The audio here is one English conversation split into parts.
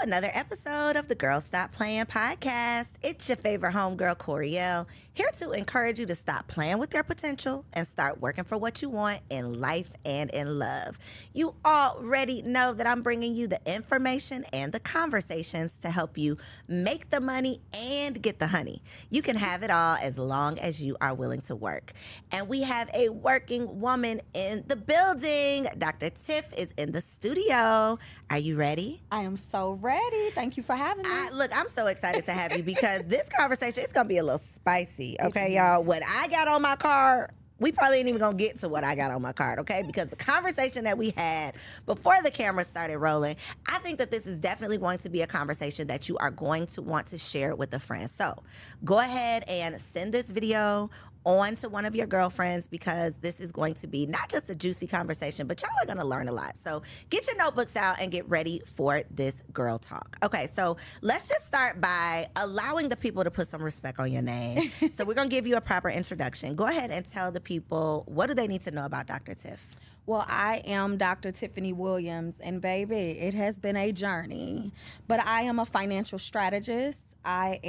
another episode of the Girl Stop Playing podcast. It's your favorite homegirl, Coriel, here to encourage you to stop playing with your potential and start working for what you want in life and in love. You already know that I'm bringing you the information and the conversations to help you make the money and get the honey. You can have it all as long as you are willing to work. And we have a working woman in the building. Dr. Tiff is in the studio. Are you ready? I am so ready. Thank you for having me. Look, I'm so excited to have you because this conversation is going to be a little spicy, okay, y'all? What I got on my card, we probably ain't even going to get to what I got on my card, okay? Because the conversation that we had before the camera started rolling, I think that this is definitely going to be a conversation that you are going to want to share with a friend. So go ahead and send this video on to one of your girlfriends because this is going to be not just a juicy conversation, but y'all are going to learn a lot. So get your notebooks out and get ready for this girl talk. Okay, so let's just start by allowing the people to put some respect on your name. So we're going to give you a proper introduction. Go ahead and tell the people, what do they need to know about Dr. Tiff? Well, I am Dr. Tiffany Williams, and baby, it has been a journey. But I am a financial strategist. I've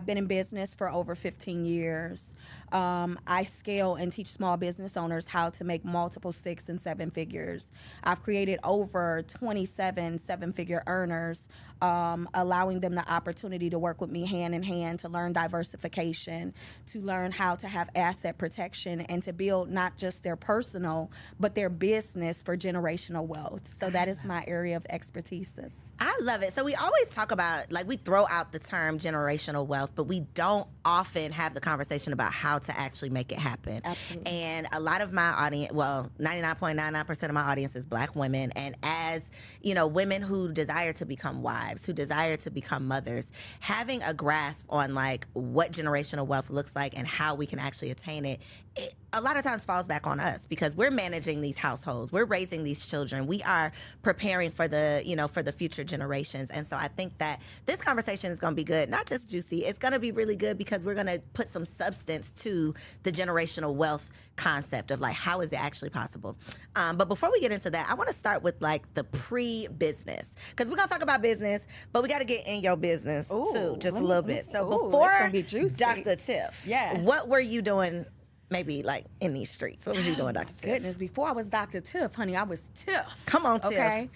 been in business for over 15 years. I scale and teach small business owners how to make multiple 6 and 7 figures. I've created over 27 seven-figure earners, allowing them the opportunity to work with me hand in hand to learn diversification, to learn how to have asset protection, and to build not just their personal, but their business for generational wealth. So that is my area of expertise. I love it. So we always talk about, like, we throw out the term generational wealth, but we don't often have the conversation about how to actually make it happen. Absolutely. And a lot of my audience, well, 99.99% of my audience is Black women. And as, you know, women who desire to become wives, who desire to become mothers, having a grasp on, like, what generational wealth looks like and how we can actually attain it, it a lot of times falls back on us because we're managing these households, we're raising these children, we are preparing for the, you know, for the future generations. And so I think that this conversation is going to be good, not just juicy, it's going to be really good because we're going to put some substance to the generational wealth concept of, like, how is it actually possible. But before we get into that, I want to start with, like, the pre-business, because we're going to talk about business, but we got to get in your business too, just a little bit. So before Dr. Tiff, yes, what were you doing? Maybe, like, in these streets. What was you doing, Dr. Tiff? Goodness, before I was Dr. Tiff, honey, I was Tiff. Come on, Tiff. Okay.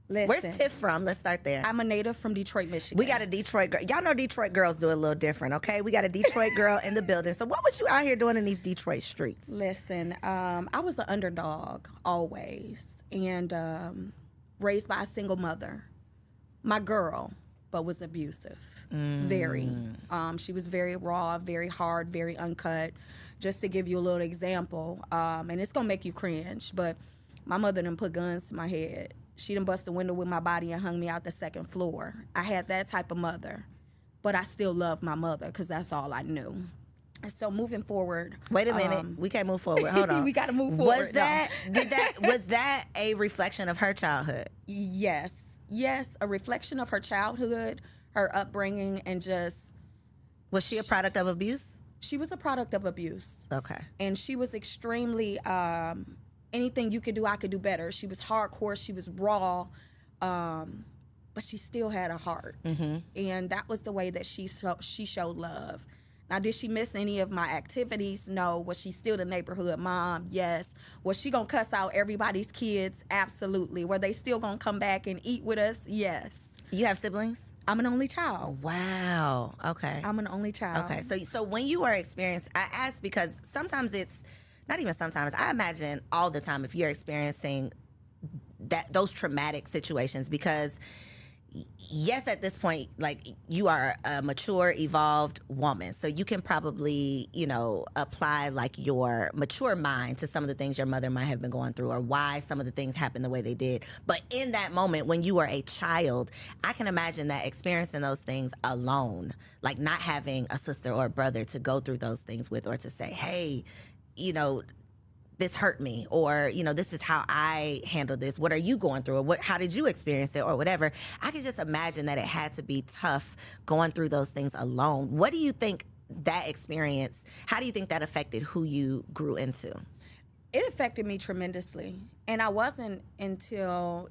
Listen. Where's Tiff from? Let's start there. I'm a native from Detroit, Michigan. We got a Detroit girl. Y'all know Detroit girls do it a little different, okay? We got a Detroit girl in the building. So what was you out here doing in these Detroit streets? Listen, I was an underdog always, and raised by a single mother. My girl, but was abusive. Very. She was very raw, very hard, very uncut. Just to give you a little example, and it's gonna make you cringe, but my mother done put guns to my head. She done bust a window with my body and hung me out the 2nd floor. I had that type of mother, but I still loved my mother because that's all I knew. So moving forward. Wait a minute, we can't move forward. Hold on. We got to move forward. Was that a reflection of her childhood? Yes, a reflection of her childhood, her upbringing, and just. Was she a product of abuse? She was a product of abuse. Okay. And she was extremely, anything you could do, I could do better. She was hardcore, she was raw, but she still had a heart. Mm-hmm. And that was the way that she showed love. Now, did she miss any of my activities? No. Was she still the neighborhood mom? Yes. Was she going to cuss out everybody's kids? Absolutely. Were they still going to come back and eat with us? Yes. You have siblings? I'm an only child. Wow. Okay. I'm an only child. Okay. So when you were experiencing, I ask because sometimes it's, not even sometimes, I imagine all the time if you're experiencing those traumatic situations, because yes, at this point, like, you are a mature, evolved woman. So you can probably, you know, apply, like, your mature mind to some of the things your mother might have been going through or why some of the things happened the way they did. But in that moment, when you were a child, I can imagine that experiencing those things alone, like not having a sister or a brother to go through those things with, or to say, hey, you know, this hurt me, or, you know, this is how I handle this. What are you going through? Or how did you experience it, or whatever? I can just imagine that it had to be tough going through those things alone. What do you think that experience, how do you think that affected who you grew into? It affected me tremendously. And it wasn't until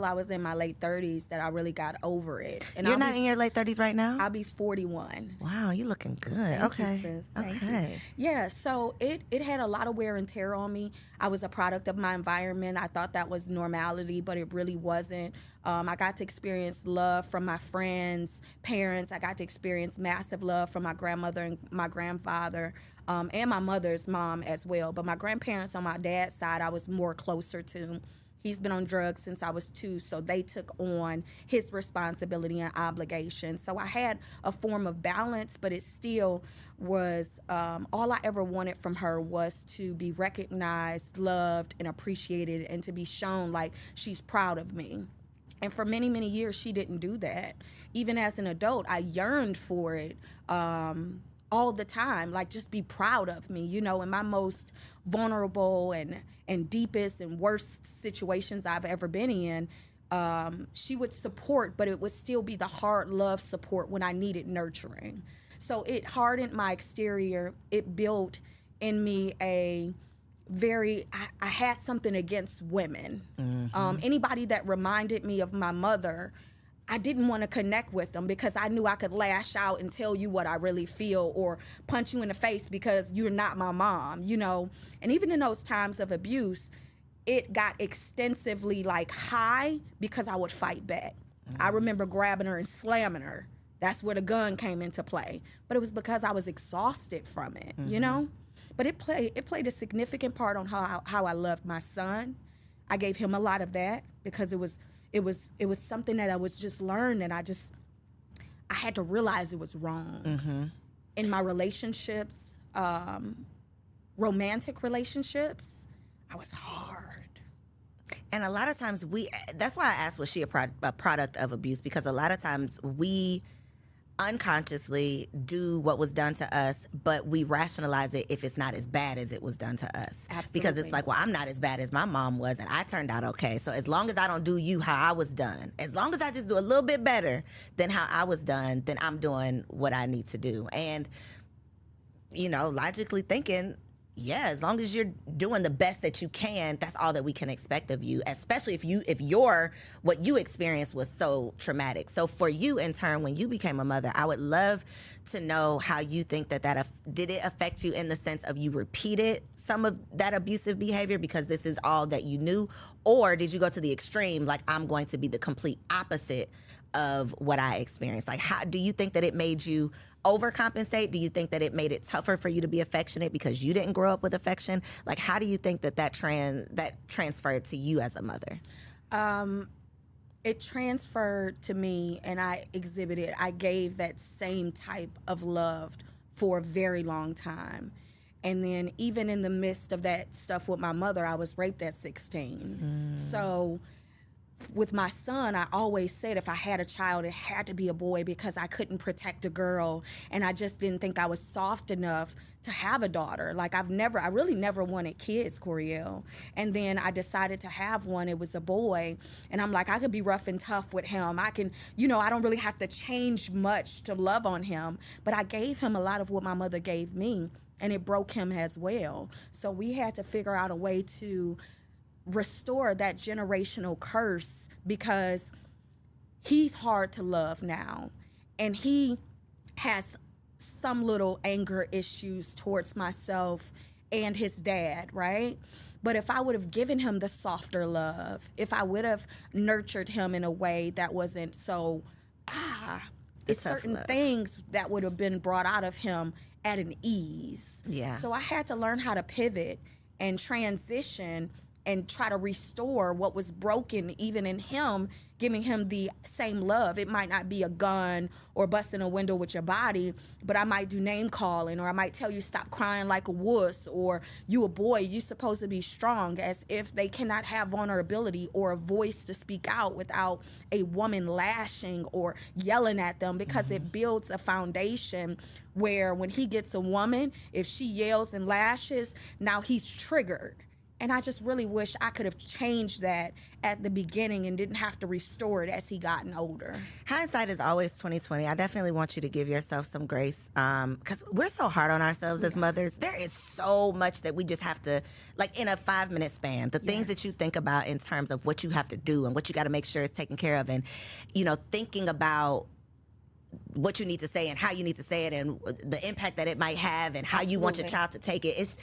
I was in my late 30s that I really got over it. And You're not in your late 30s right now? I'll be 41. Wow, you're looking good. Thank Okay. you, sis. Thank you. Okay. Yeah, so it had a lot of wear and tear on me. I was a product of my environment. I thought that was normality, but it really wasn't. I got to experience love from my friends, parents. I got to experience massive love from my grandmother and my grandfather, and my mother's mom as well. But my grandparents on my dad's side, I was more closer to. He's been on drugs since I was 2, so they took on his responsibility and obligation. So I had a form of balance, but it still was, all I ever wanted from her was to be recognized, loved, and appreciated, and to be shown like she's proud of me. And for many, many years, she didn't do that. Even as an adult, I yearned for it. All the time, like, just be proud of me, you know, in my most vulnerable and deepest and worst situations I've ever been in. She would support, but it would still be the hard love support when I needed nurturing. So it hardened my exterior. It built in me I had something against women. Anybody that reminded me of my mother, I didn't want to connect with them because I knew I could lash out and tell you what I really feel, or punch you in the face because you're not my mom, you know. And even in those times of abuse, it got extensively like high because I would fight back. I remember grabbing her and slamming her. That's where the gun came into play. But it was because I was exhausted from it, you know. But it played a significant part on how I loved my son. I gave him a lot of that because it was something that I was just learned, and I had to realize it was wrong. In my relationships, romantic relationships, I was hard. And a lot of times that's why I asked, was she a product of abuse? Because a lot of times we unconsciously do what was done to us, but we rationalize it if it's not as bad as it was done to us. Absolutely. Because it's like, well, I'm not as bad as my mom was, and I turned out okay. So as long as I don't do you how I was done, as long as I just do a little bit better than how I was done, then I'm doing what I need to do. And, you know, logically thinking, yeah, as long as you're doing the best that you can, that's all that we can expect of you, especially if what you experienced was so traumatic. So for you, in turn, when you became a mother, I would love to know how you think that did it affect you in the sense of you repeated some of that abusive behavior because this is all that you knew, or did you go to the extreme, like, I'm going to be the complete opposite of what I experienced? Like, how do you think that it made you overcompensate? Do you think that it made it tougher for you to be affectionate because you didn't grow up with affection? Like, how do you think that transferred to you as a mother? It transferred to me, and I gave that same type of love for a very long time. And then even in the midst of that stuff with my mother, I was raped at 16. So with my son, I always said if I had a child, it had to be a boy because I couldn't protect a girl. And I just didn't think I was soft enough to have a daughter. Like, I really never wanted kids, Coriel. And then I decided to have one. It was a boy. And I'm like, I could be rough and tough with him. I can, I don't really have to change much to love on him. But I gave him a lot of what my mother gave me, and it broke him as well. So we had to figure out a way to restore that generational curse because he's hard to love now, and he has some little anger issues towards myself and his dad, right? But if I would have given him the softer love, if I would have nurtured him in a way that wasn't so it's certain love. Things that would have been brought out of him at an ease. Yeah. So I had to learn how to pivot and transition and try to restore what was broken even in him, giving him the same love. It might not be a gun or busting a window with your body, but I might do name calling, or I might tell you stop crying like a wuss, or you a boy, you supposed to be strong, as if they cannot have vulnerability or a voice to speak out without a woman lashing or yelling at them, because it builds a foundation where when he gets a woman, if she yells and lashes, now he's triggered. And I just really wish I could have changed that at the beginning and didn't have to restore it as he gotten older. Hindsight is always 2020. I definitely want you to give yourself some grace, because we're so hard on ourselves as mothers. There is so much that we just have to, like, in a 5-minute span, the things that you think about in terms of what you have to do and what you got to make sure is taken care of, and, you know, thinking about what you need to say and how you need to say it and the impact that it might have and how you want your child to take it.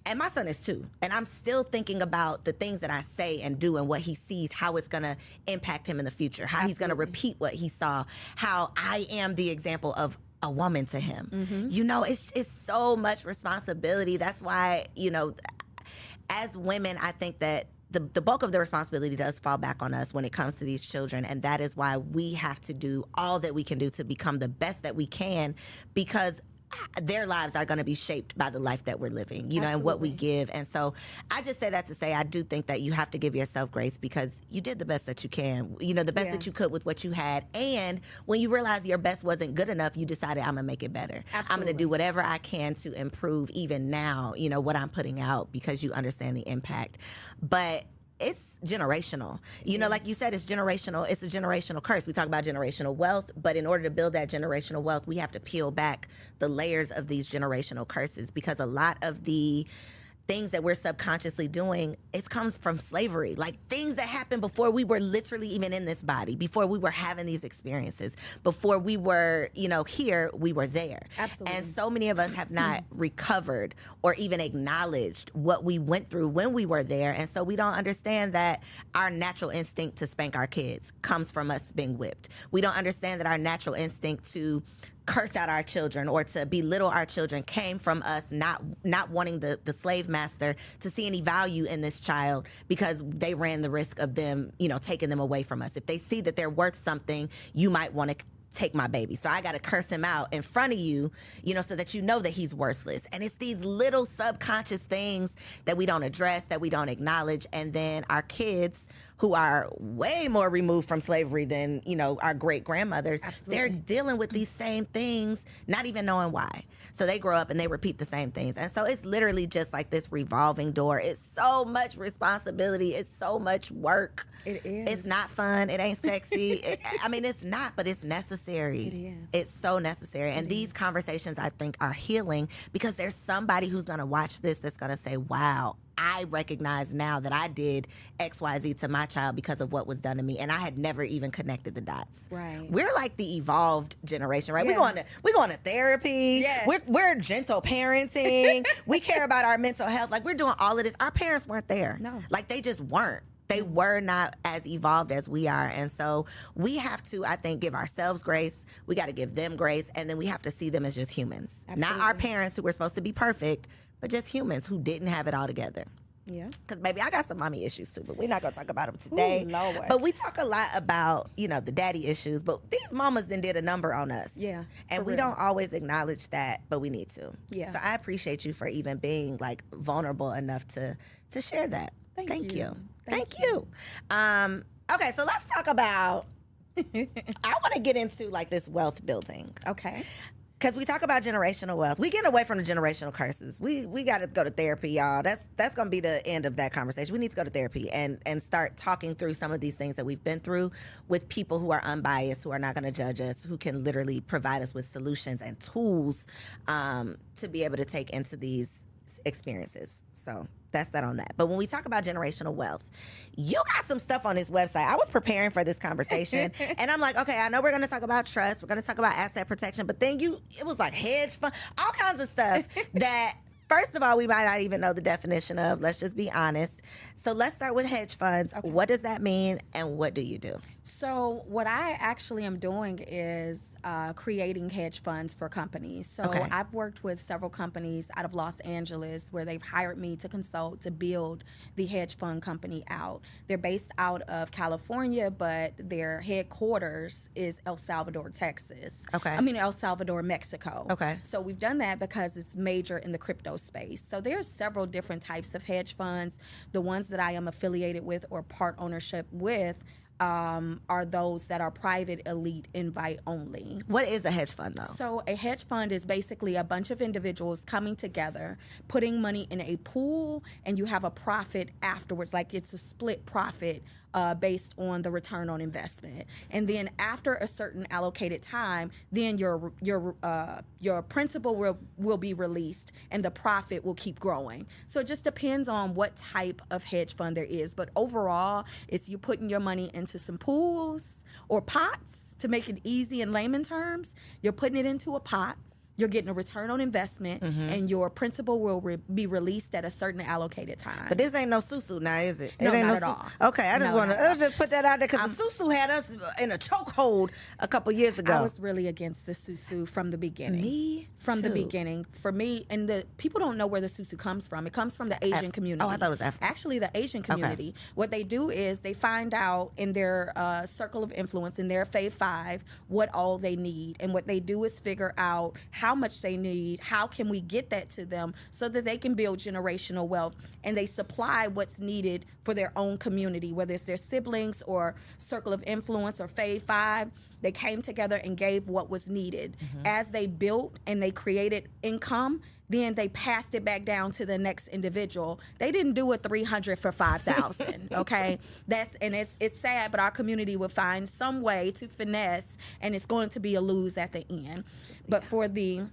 And my son is 2, and I'm still thinking about the things that I say and do and what he sees, how it's going to impact him in the future, how he's going to repeat what he saw, how I am the example of a woman to him. You know, it's so much responsibility. That's why, you know, as women, I think that the bulk of the responsibility does fall back on us when it comes to these children, and that is why we have to do all that we can do to become the best that we can, because their lives are going to be shaped by the life that we're living, you know, and what we give. And so I just say that to say I do think that you have to give yourself grace, because you did the best that you can, you know, the best that you could with what you had. And when you realize your best wasn't good enough, you decided, I'm going to make it better. I'm going to do whatever I can to improve even now, you know, what I'm putting out, because you understand the impact. But it's generational. You know, like you said, it's generational. It's a generational curse. We talk about generational wealth, but in order to build that generational wealth, we have to peel back the layers of these generational curses, because a lot of the things that we're subconsciously doing, it comes from slavery. Like things that happened before we were literally even in this body, before we were having these experiences, before we were, you know, here, we were there. Absolutely. And so many of us have not recovered or even acknowledged what we went through when we were there. And so we don't understand that our natural instinct to spank our kids comes from us being whipped. We don't understand that our natural instinct to curse out our children or to belittle our children came from us not wanting the slave master to see any value in this child, because they ran the risk of them, you know, taking them away from us. If they see that they're worth something, you might want to take my baby. So I got to curse him out in front of you, you know, so that you know that he's worthless. And it's these little subconscious things that we don't address, that we don't acknowledge. And then our kids, who are way more removed from slavery than, you know, our great grandmothers, they're dealing with these same things, not even knowing why. So they grow up and they repeat the same things. And so it's literally just like this revolving door. It's so much responsibility. It's so much work. It is. It's not fun. It ain't sexy. I mean, it's not, but it's necessary. It is. It's so necessary. And these conversations, I think, are healing, because there's somebody who's going to watch this that's going to say, wow, I recognize now that I did XYZ to my child because of what was done to me, and I had never even connected the dots. Right. We're like the evolved generation, right? Yeah. We're going to therapy. Yes. We're gentle parenting. We care about our mental health. Like, we're doing all of this. Our parents weren't there. No. Like, they just weren't. They were not as evolved as we are. And so we have to, I think, give ourselves grace. We got to give them grace. And then we have to see them as just humans. Absolutely. Not our parents who were supposed to be perfect, but just humans who didn't have it all together. Yeah. Because, baby, I got some mommy issues, too, but we're not going to talk about them today. Ooh, Lord. But we talk a lot about, you know, the daddy issues, but these mamas then did a number on us. Yeah, And for we real. don't always acknowledge that, but we need to. Yeah. So I appreciate you for even being, like, vulnerable enough to share that. Thank you. Thank you. Okay, so let's talk about, I want to get into, like, this wealth building. Okay. Because we talk about generational wealth. We get away from the generational curses. We got to go to therapy, y'all. That's going to be the end of that conversation. We need to go to therapy and start talking through some of these things that we've been through with people who are unbiased, who are not going to judge us, who can literally provide us with solutions and tools to be able to take into these experiences. So that's that on that. But when we talk about generational wealth, you got some stuff on this website. I was preparing for this conversation and I'm like, okay, I know we're going to talk about trust. We're going to talk about asset protection, but then it was like hedge fund, all kinds of stuff that, first of all, we might not even know the definition of. Let's just be honest. So let's start with hedge funds. Okay. What does that mean and what do you do? So what I actually am doing is creating hedge funds for companies. So Okay. I've worked with several companies out of Los Angeles where they've hired me to consult to build the hedge fund company out. They're based out of California, but their headquarters is El Salvador, Texas. Okay. I mean, El Salvador, Mexico. Okay. So we've done that because it's major in the crypto space. So there's several different types of hedge funds. The ones that I am affiliated with or part ownership with are those that are private, elite, invite only. What is a hedge fund, though? So a hedge fund is basically a bunch of individuals coming together, putting money in a pool, and you have a profit afterwards. Like it's a split profit based on the return on investment. And then after a certain allocated time, then your principal will be released and the profit will keep growing. So it just depends on what type of hedge fund there is. But overall, it's you putting your money into some pools or pots, to make it easy in layman terms. You're putting it into a pot. You're getting a return on investment, and your principal will be released at a certain allocated time. But this ain't no susu now, is it? No, it ain't not no at all. Okay, I just want to just put that out there because the susu had us in a chokehold a couple years ago. I was really against the susu from the beginning. Me From the too. beginning. For me, and the people don't know where the susu comes from. It comes from the Asian community. Oh, I thought it was African. Actually, the Asian community. What they do is they find out in their circle of influence, in their Fave 5, what all they need. And what they do is figure out how much they need, how can we get that to them so that they can build generational wealth. And they supply what's needed for their own community, whether it's their siblings or circle of influence or Fave 5. They came together and gave what was needed. As they built and they created income, then they passed it back down to the next individual. They didn't do a 300 for 5,000, okay? It's sad, but our community will find some way to finesse, and it's going to be a lose at the end. But for the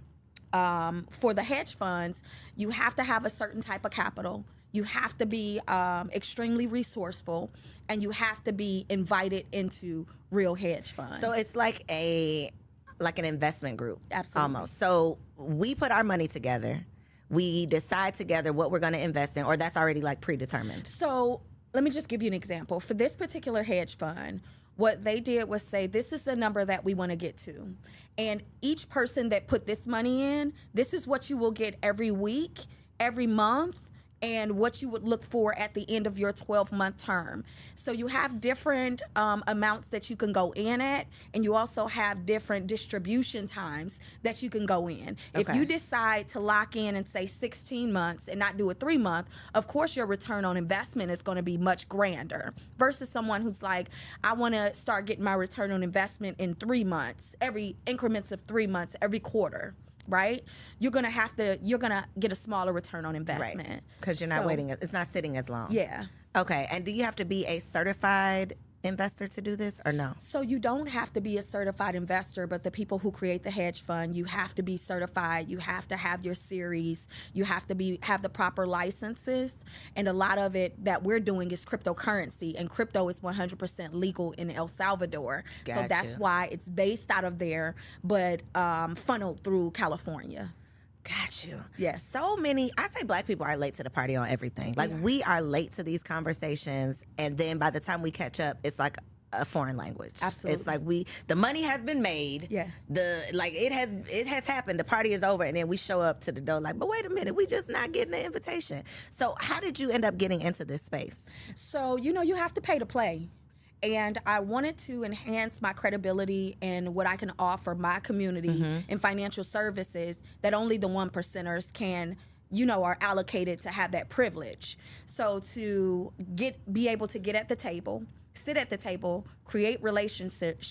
hedge funds, you have to have a certain type of capital. You have to be extremely resourceful, and you have to be invited into real hedge funds. So it's like an investment group. Absolutely. Almost. So we put our money together. We decide together what we're going to invest in, or that's already like predetermined. So let me just give you an example. For this particular hedge fund, what they did was say, this is the number that we want to get to. And each person that put this money in, this is what you will get every week, every month, and what you would look for at the end of your 12-month term. So you have different amounts that you can go in at, and you also have different distribution times that you can go in. Okay. If you decide to lock in and say 16 months and not do a 3-month, of course your return on investment is going to be much grander versus someone who's like, I want to start getting my return on investment in 3 months, every increments of 3 months, every quarter. Right? You're going to get a smaller return on investment. Right. Because you're not waiting. It's not sitting as long. Yeah. Okay. And do you have to be a certified investor to do this or no? So you don't have to be a certified investor, but the people who create the hedge fund, you have to be certified. You have to have your series. You have to have the proper licenses. And a lot of it that we're doing is cryptocurrency, and crypto is 100% legal in El Salvador. Gotcha. So that's why it's based out of there, but funneled through California. Got you. Yes. So many, I say Black people are late to the party on everything. Like we are late to these conversations, and then by the time we catch up, it's like a foreign language. Absolutely. It's like the money has been made. Yeah. It has happened. The party is over, and then we show up to the door like, but wait a minute, we just not getting the invitation. So how did you end up getting into this space? So, you have to pay to play. And I wanted to enhance my credibility and what I can offer my community in financial services that only the 1%ers can, are allocated to have that privilege. So to be able to get at the table, sit at the table, create relationships,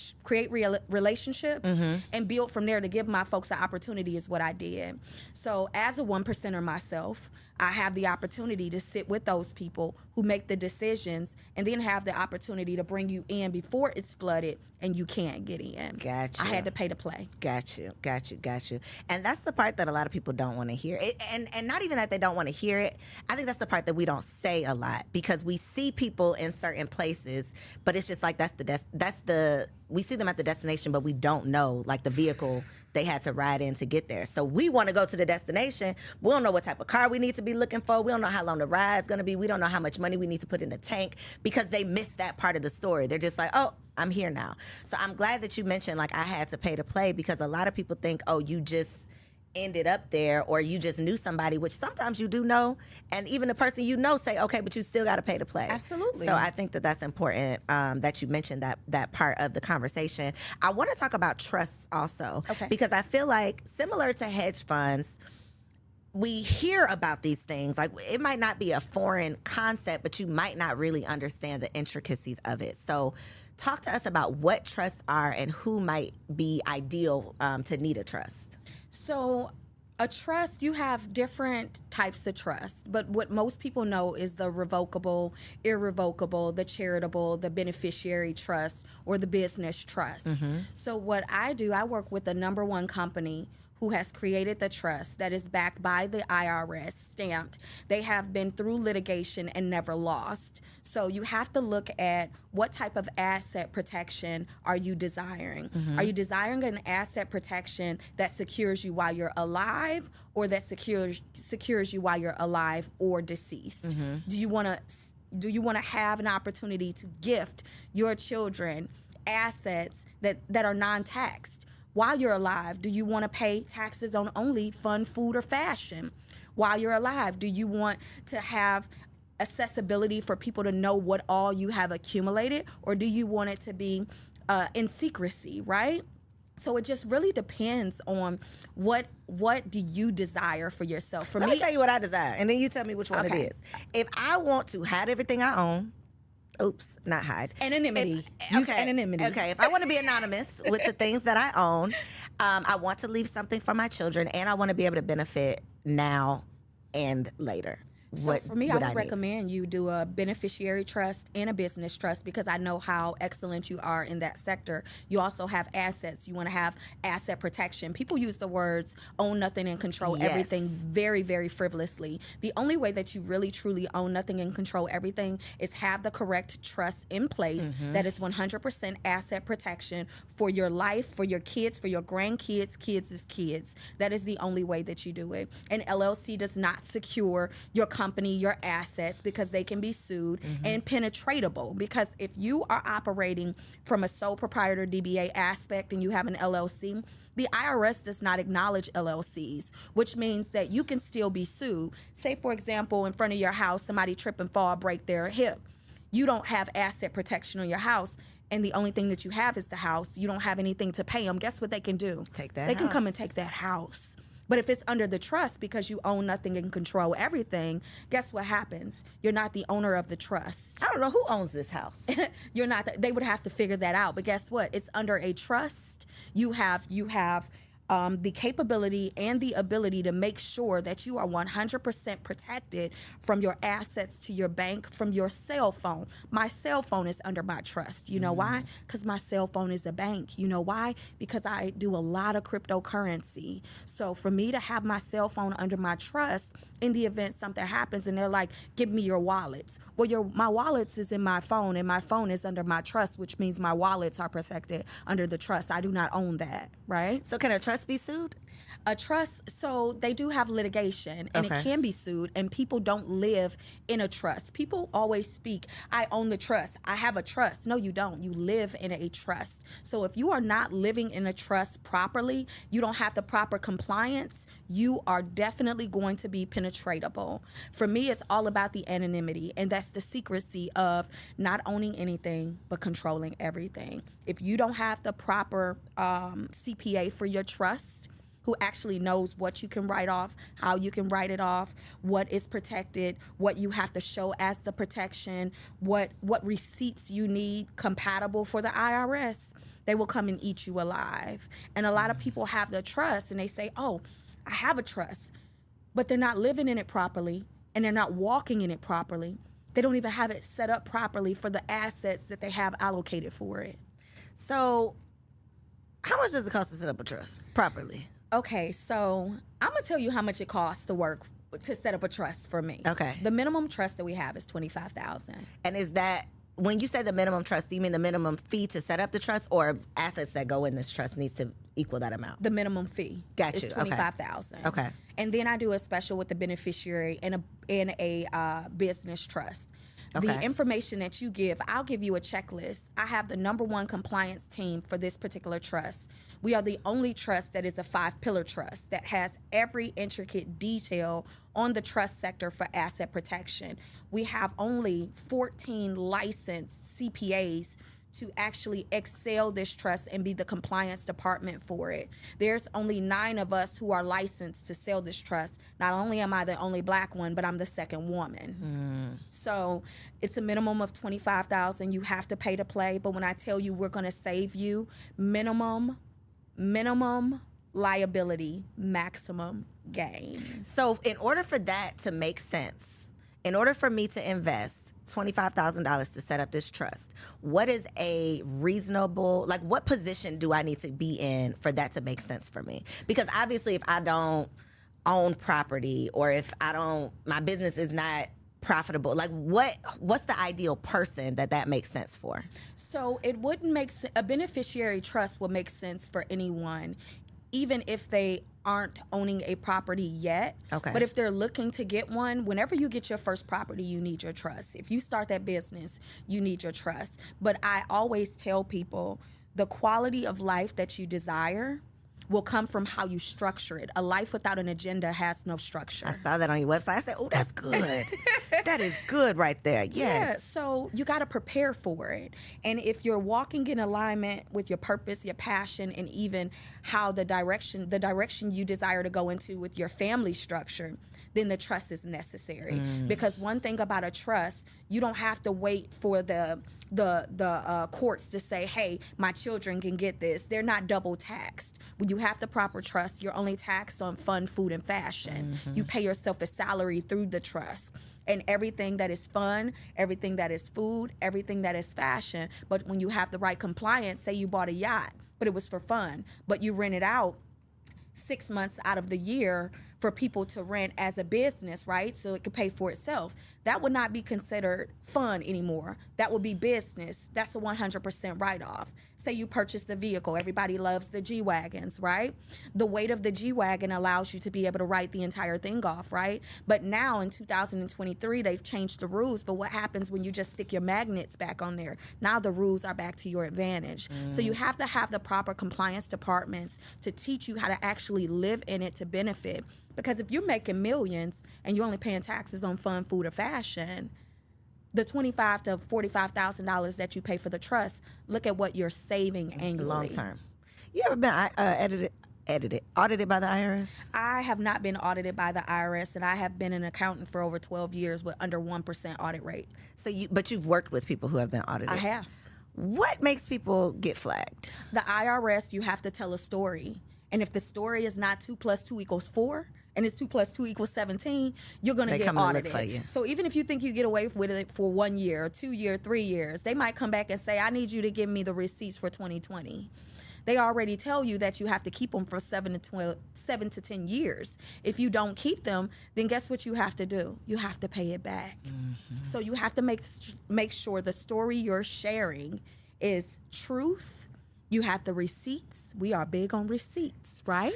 and build from there to give my folks an opportunity is what I did. So as a 1%er myself, I have the opportunity to sit with those people who make the decisions and then have the opportunity to bring you in before it's flooded and you can't get in. Gotcha. I had to pay to play. Got you. And that's the part that a lot of people don't want to hear. And not even that they don't want to hear it. I think that's the part that we don't say a lot because we see people in certain places, but it's just like we see them at the destination, but we don't know like the vehicle they had to ride in to get there. So we want to go to the destination. We don't know what type of car we need to be looking for. We don't know how long the ride's going to be. We don't know how much money we need to put in the tank because they missed that part of the story. They're just like, oh, I'm here now. So I'm glad that you mentioned like I had to pay to play because a lot of people think, oh, you just ended up there or you just knew somebody, which sometimes you do know, and even the person say, okay, but you still got to pay to play. Absolutely. So I think that that's important that you mentioned that part of the conversation. I want to talk about trusts also, okay, because I feel like similar to hedge funds, we hear about these things. Like, it might not be a foreign concept, but you might not really understand the intricacies of it. So talk to us about what trusts are and who might be ideal to need a trust. So a trust, you have different types of trust, but what most people know is the revocable, irrevocable, the charitable, the beneficiary trust, or the business trust. So what I do, I work with the number one company who has created the trust that is backed by the IRS, stamped. They have been through litigation and never lost. So you have to look at what type of asset protection are you desiring? Are you desiring an asset protection that secures you while you're alive, or that secures you while you're alive or deceased? Do you want to have an opportunity to gift your children assets that are non-taxed? While you're alive, do you want to pay taxes on only fun, food, or fashion? While you're alive, do you want to have accessibility for people to know what all you have accumulated, or do you want it to be in secrecy, right? So it just really depends on what do you desire for yourself. For Let me, me tell you what I desire, and then you tell me which one it is. If I want to hide everything I own, not hide. Anonymity. Use anonymity. Okay, if I want to be anonymous with the things that I own, I want to leave something for my children, and I want to be able to benefit now and later. So for me, I would recommend you do a beneficiary trust and a business trust, because I know how excellent you are in that sector. You also have assets. You want to have asset protection. People use the words own nothing and control everything very, very frivolously. The only way that you really, truly own nothing and control everything is have the correct trust in place that is 100% asset protection for your life, for your kids, for your grandkids, kids. That is the only way that you do it. An LLC does not secure your company, your assets, because they can be sued, and penetratable, because if you are operating from a sole proprietor DBA aspect and you have an LLC, the IRS does not acknowledge LLCs, which means that you can still be sued. Say, for example, in front of your house, somebody trip and fall, break their hip. You don't have asset protection on your house, and the only thing that you have is the house. You don't have anything to pay them. Guess what they can do? Take that They house. can come and take that house. But if it's under the trust, because you own nothing and control everything, guess what happens? You're not the owner of the trust. I don't know who owns this house. You're not. They would have to figure that out. But guess what? It's under a trust. You have the capability and the ability to make sure that you are 100% protected from your assets to your bank, from your cell phone. My cell phone is under my trust. You know why? Because my cell phone is a bank. You know why? Because I do a lot of cryptocurrency. So for me to have my cell phone under my trust, in the event something happens and they're like, give me your wallets. Well, my wallets is in my phone, and my phone is under my trust, which means my wallets are protected under the trust. I do not own that, right? So can a trust be sued? A trust, so they do have litigation, and it can be sued, and people don't live in a trust. People always speak, I own the trust, I have a trust. No, you don't. You live in a trust. So if you are not living in a trust properly, you don't have the proper compliance, you are definitely going to be penetratable. For me, it's all about the anonymity, and that's the secrecy of not owning anything but controlling everything. If you don't have the proper CPA for your trust, who actually knows what you can write off, how you can write it off, what is protected, what you have to show as the protection, what receipts you need compatible for the IRS, they will come and eat you alive. And a lot of people have the trust and they say, oh, I have a trust, but they're not living in it properly and they're not walking in it properly. They don't even have it set up properly for the assets that they have allocated for it. So how much does it cost to set up a trust properly? Okay, so I'm gonna tell you how much it costs to set up a trust for me. Okay. The minimum trust that we have is $25,000. And is that, when you say the minimum trust, do you mean the minimum fee to set up the trust, or assets that go in this trust needs to equal that amount? The minimum fee is $25,000. Okay. And then I do a special with the beneficiary and a business trust. Okay. The information that you give, I'll give you a checklist. I have the number one compliance team for this particular trust. We are the only trust that is a 5-pillar trust that has every intricate detail on the trust sector for asset protection. We have only 14 licensed CPAs to actually excel this trust and be the compliance department for it. There's only 9 of us who are licensed to sell this trust. Not only am I the only Black one, but I'm the second woman. So it's a minimum of $25,000. You have to pay to play. But when I tell you we're going to save you, minimum liability, maximum gain. So in order for that to make sense, in order for me to invest $25,000 to set up this trust, what is a reasonable, like what position do I need to be in for that to make sense for me? Because obviously if I don't own property, or if my business is not profitable, like what's the ideal person that makes sense for? So it wouldn't make a beneficiary trust would make sense for anyone, even if they aren't owning a property yet. Okay. But if they're looking to get one, whenever you get your first property, you need your trust. If you start that business, you need your trust. But I always tell people the quality of life that you desire will come from how you structure it. A life without an agenda has no structure. I saw that on your website. I said, oh, that's good. That is good right there. Yes. Yeah, so you got to prepare for it. And if you're walking in alignment with your purpose, your passion, and even how the direction you desire to go into with your family structure, then the trust is necessary. Because one thing about a trust, you don't have to wait for the courts to say, hey, my children can get this. They're not double taxed. When you have the proper trust, you're only taxed on fun, food, and fashion. You pay yourself a salary through the trust. And everything that is fun, everything that is food, everything that is fashion. But when you have the right compliance, say you bought a yacht, but it was for fun, but you rent it out 6 months out of the year for people to rent as a business, right? So it could pay for itself. That would not be considered fun anymore. That would be business. That's a 100% write-off. Say you purchase a vehicle. Everybody loves the G-Wagons, right? The weight of the G-Wagon allows you to be able to write the entire thing off, right? But now in 2023, they've changed the rules. But what happens when you just stick your magnets back on there? Now the rules are back to your advantage. So you have to have the proper compliance departments to teach you how to actually live in it to benefit. Because if you're making millions and you're only paying taxes on fun, food, or fashion, the $25,000 to $45,000 that you pay for the trust, look at what you're saving annually. Long term. You ever been audited by the IRS? I have not been audited by the IRS, and I have been an accountant for over 12 years with under 1% audit rate. But you've worked with people who have been audited. I have. What makes people get flagged? The IRS, you have to tell a story. And if the story is not 2 + 2 = 4, and it's 2 + 2 = 17, you're going to get audited. Look for you. So even if you think you get away with it for 1 year, 2 years, 3 years, they might come back and say, I need you to give me the receipts for 2020. They already tell you that you have to keep them for 7 to 10 years. If you don't keep them, then guess what you have to do? You have to pay it back. So you have to make sure the story you're sharing is truth. You have the receipts. We are big on receipts, right?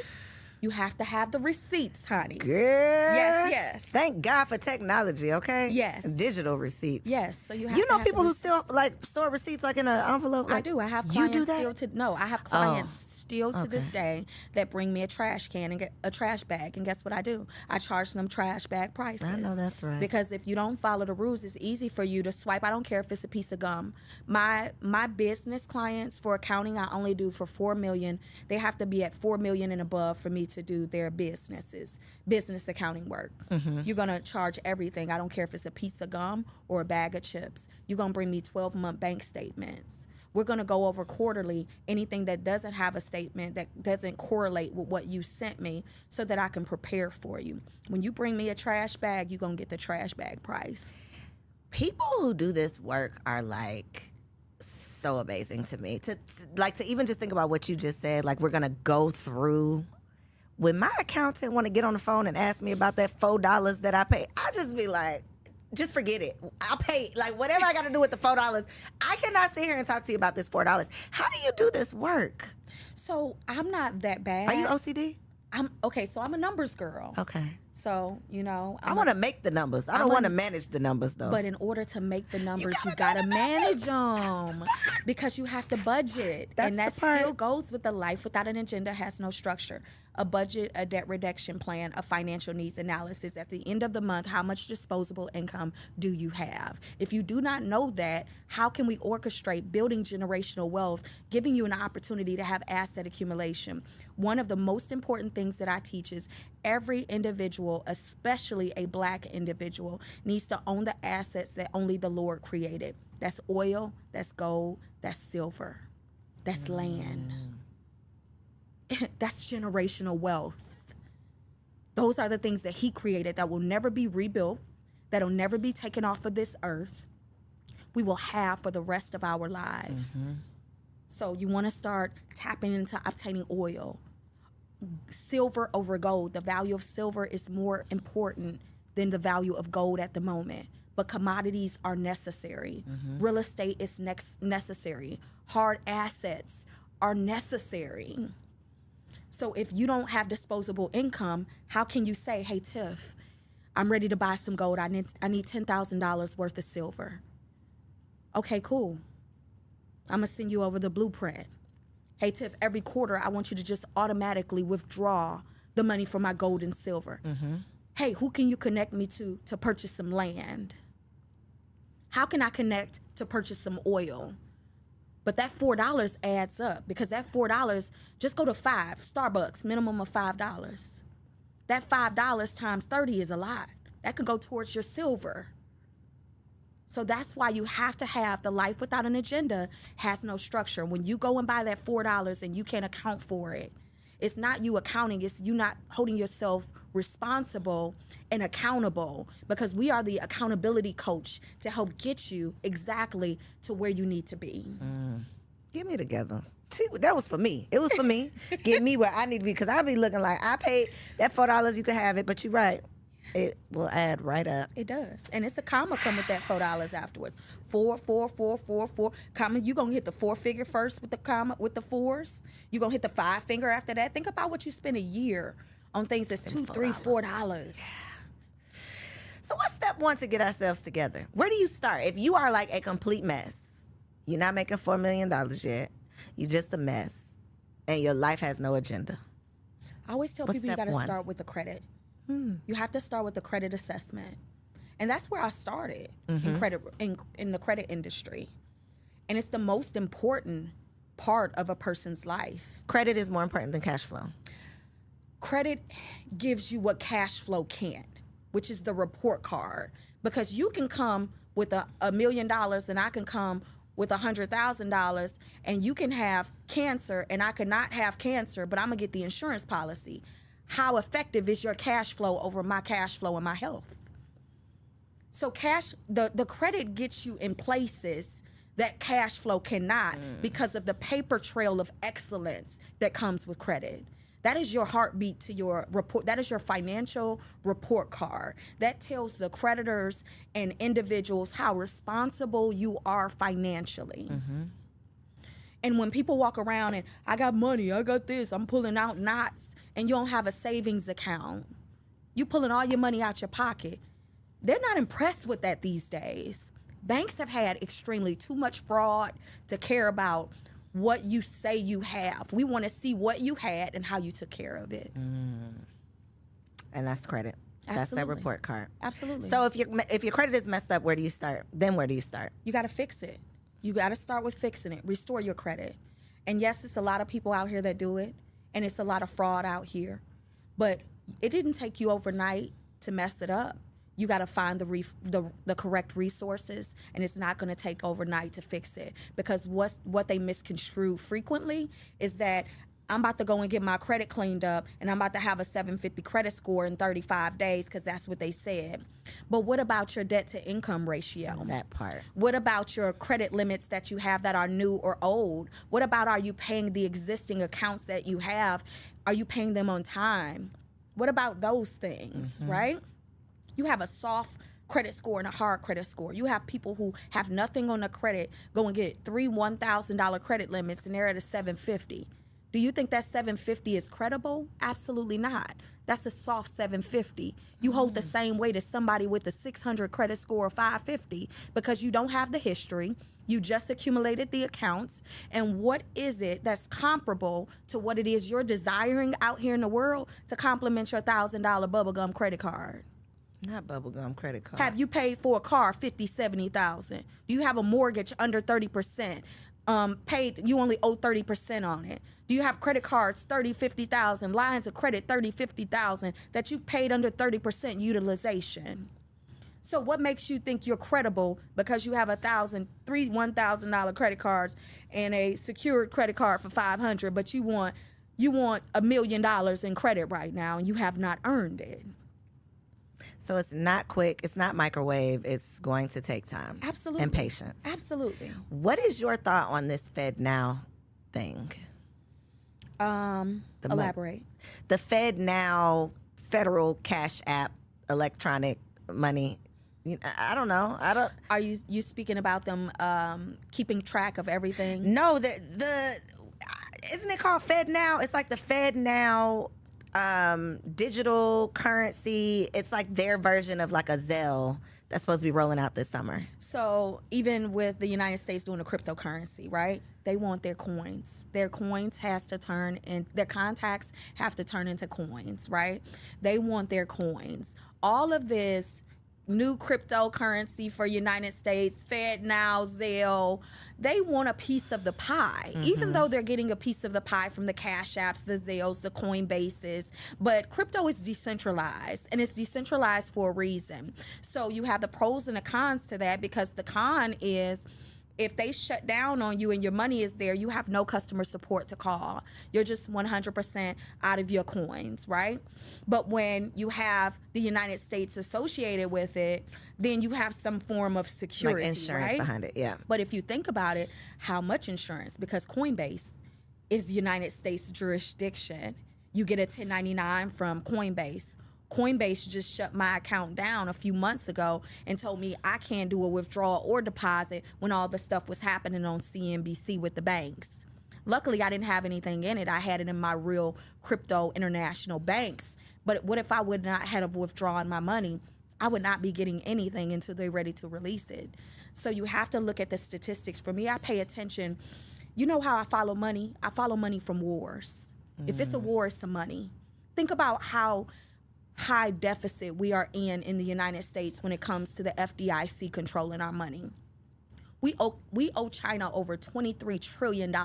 You have to have the receipts, honey. Girl. Yes. Thank God for technology, okay? Yes. Digital receipts. Yes. So you have You know to have people who receipts. still like store receipts like in an envelope? I do. I have clients I have clients still to this day that bring me a trash can and get a trash bag. And guess what I do? I charge them trash bag prices. I know that's right. Because if you don't follow the rules, it's easy for you to swipe. I don't care if it's a piece of gum. My business clients for accounting, I only do for $4 million. They have to be at $4 million and above for me to do their business accounting work. You're going to charge everything. I don't care if it's a piece of gum or a bag of chips. You're going to bring me 12-month bank statements. We're going to go over quarterly anything that doesn't have a statement, that doesn't correlate with what you sent me, so that I can prepare for you. When you bring me a trash bag, you're going to get the trash bag price. People who do this work are like so amazing to me. To even just think about what you just said, like we're going to go through. When my accountant want to get on the phone and ask me about that $4 that I paid, I just be like, just forget it. I'll pay, like, whatever I got to do with the $4. I cannot sit here and talk to you about this $4. How do you do this work? So I'm not that bad. Are you OCD? So I'm a numbers girl. Okay. So, I want to make the numbers. I don't want to manage the numbers, though. But in order to make the numbers, you got to manage them. Because you have to budget. And that still goes with the life without an agenda has no structure. a budget, a debt reduction plan, a financial needs analysis. At the end of the month, how much disposable income do you have? If you do not know that, how can we orchestrate building generational wealth, giving you an opportunity to have asset accumulation? One of the most important things that I teach is every individual, especially a Black individual, needs to own the assets that only the Lord created. That's oil, that's gold, that's silver, that's land. That's generational wealth. Those are the things that he created that will never be rebuilt, that'll never be taken off of this earth. We will have for the rest of our lives. So you want to start tapping into obtaining oil. Silver over gold. The value of silver is more important than the value of gold at the moment. But commodities are necessary. Real estate is necessary. Hard assets are necessary. So if you don't have disposable income, how can you say, hey, Tiff, I'm ready to buy some gold. I need $10,000 worth of silver. Okay, cool. I'm going to send you over the blueprint. Hey, Tiff, every quarter, I want you to just automatically withdraw the money for my gold and silver. Hey, who can you connect me to purchase some land? How can I connect to purchase some oil? But that $4 adds up, because that $4, just go to 5, Starbucks, minimum of $5. That $5 times 30 is a lot. That could go towards your silver. So that's why you have to have the life without an agenda has no structure. When you go and buy that $4 and you can't account for it, it's not you accounting, it's you not holding yourself responsible and accountable, because we are the accountability coach to help get you exactly to where you need to be. Get me together. See, that was for me. It was for me. Get me where I need to be, because I be looking like I paid that $4, you can have it, but you're right. It will add right up. It does. And it's a comma come with that $4 afterwards. 4, 4, 4, 4, 4. Comma, you're going to hit the 4-figure first with the comma, with the 4s. You're going to hit the 5-finger after that. Think about what you spend a year on things that's $2, $3, $4. Yeah. So what's step one to get ourselves together? Where do you start? If you are like a complete mess, you're not making $4 million yet, you're just a mess, and your life has no agenda. I always tell people you got to start with the credit. You have to start with the credit assessment. And that's where I started in credit in the credit industry. And it's the most important part of a person's life. Credit is more important than cash flow. Credit gives you what cash flow can't, which is the report card. Because you can come with $1 million and I can come with $100,000, and you can have cancer and I could not have cancer, but I'm gonna get the insurance policy. How effective is your cash flow over my cash flow and my health? So the credit gets you in places that cash flow cannot, because of the paper trail of excellence that comes with credit. That is your heartbeat to your report. That is your financial report card. That tells the creditors and individuals how responsible you are financially. And when people walk around and I got money, I got this, I'm pulling out knots, and you don't have a savings account, you pulling all your money out your pocket, they're not impressed with that these days. Banks have had extremely too much fraud to care about what you say you have. We want to see what you had and how you took care of it. And that's credit. Absolutely. That's that report card. Absolutely. So if your credit is messed up, where do you start? Then where do you start? You got to fix it. You got to start with fixing it. Restore your credit. And yes, it's a lot of people out here that do it, and it's a lot of fraud out here. But it didn't take you overnight to mess it up. You got to find the correct resources, and it's not going to take overnight to fix it. Because what they misconstrue frequently is that I'm about to go and get my credit cleaned up, and I'm about to have a 750 credit score in 35 days because that's what they said. But what about your debt to income ratio? That part. What about your credit limits that you have that are new or old? What about, are you paying the existing accounts that you have? Are you paying them on time? What about those things, right? You have a soft credit score and a hard credit score. You have people who have nothing on the credit go and get 3 $1,000 credit limits, and they're at a 750. Do you think that 750 is credible? Absolutely not. That's a soft 750. You hold the same weight as somebody with a 600 credit score or 550 because you don't have the history, You just accumulated the accounts. And what is it that's comparable to what it is you're desiring out here in the world to complement your $1,000 bubblegum credit card? Not bubblegum credit card. Have you paid for a car $50,000, $70,000? Do you have a mortgage under 30%? You only owe 30% on it. Do you have credit cards, 30, 50,000, lines of credit, 30, 50,000, that you've paid under 30% utilization? So what makes you think you're credible because you have $1,000 credit cards and a secured credit card for $500, but you want $1 million in credit right now and you have not earned it? So it's not quick. It's not microwave. It's going to take time. Absolutely. And patience. Absolutely. What is your thought on this Fed Now thing? Elaborate. The Fed Now federal cash app, electronic money. I don't know. Are you speaking about them keeping track of everything? No, the isn't it called Fed Now? It's like the Fed Now digital currency. It's like their version of like a Zelle that's supposed to be rolling out this summer. So even with the United States doing a cryptocurrency, right? They want their coins. Their coins has to turn in, their contacts have to turn into coins, right? They want their coins. All of this new cryptocurrency for United States, Fed Now, Zelle, they want a piece of the pie, even though they're getting a piece of the pie from the Cash Apps, the Zelles, the Coinbases. But crypto is decentralized, and it's decentralized for a reason. So you have the pros and the cons to that, because the con is, if they shut down on you and your money is there, you have no customer support to call. You're just 100% out of your coins, right? But when you have the United States associated with it, then you have some form of security, like insurance right? behind it, yeah. But if you think about it, how much insurance? Because Coinbase is United States jurisdiction. You get a 1099 from Coinbase. Coinbase just shut my account down a few months ago and told me I can't do a withdrawal or deposit when all the stuff was happening on CNBC with the banks. Luckily, I didn't have anything in it. I had it in my real crypto international banks. But what if I would not have withdrawn my money? I would not be getting anything until they're ready to release it. So you have to look at the statistics. For me, I pay attention. You know how I follow money? I follow money from wars. If it's a war, it's some money. Think about how high deficit we are in the United States when it comes to the FDIC controlling our money. We owe China over $23 trillion.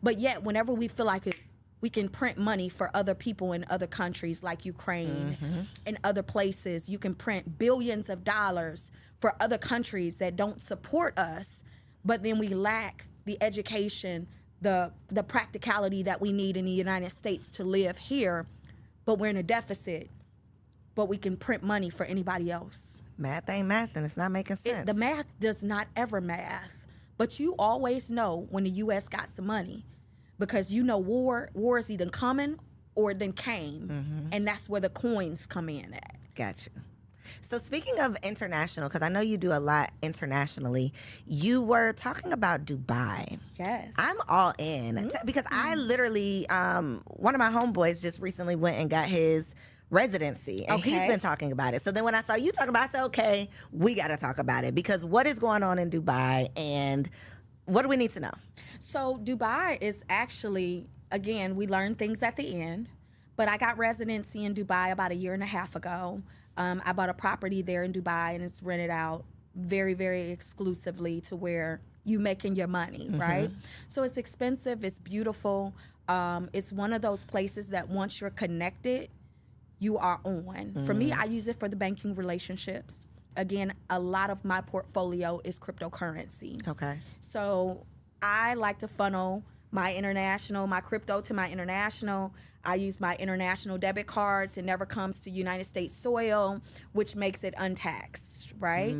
But yet, whenever we feel like it, we can print money for other people in other countries like Ukraine and other places. You can print billions of dollars for other countries that don't support us, but then we lack the education, the practicality that we need in the United States to live here. But we're in a deficit, but we can print money for anybody else. Math ain't math, and it's not making sense. The math does not ever math. But you always know when the U.S. got some money, because you know war is either coming or it then came, and that's where the coins come in at. Gotcha. So speaking of international, because I know you do a lot internationally, you were talking about Dubai. Yes. I'm all in because I literally, one of my homeboys just recently went and got his residency, and he's been talking about it. So then when I saw you talking about it, I said, okay, we got to talk about it, because what is going on in Dubai and what do we need to know? So Dubai is actually, again, we learn things at the end, but I got residency in Dubai about 1.5 years ago. I bought a property there in Dubai, and it's rented out very, very exclusively to where you making your money, right? So it's expensive, it's beautiful. It's one of those places that once you're connected, you are on. For me, I use it for the banking relationships. Again, a lot of my portfolio is cryptocurrency. Okay. So I like to funnel my crypto to my international. I use my international debit cards. It never comes to United States soil, which makes it untaxed, right?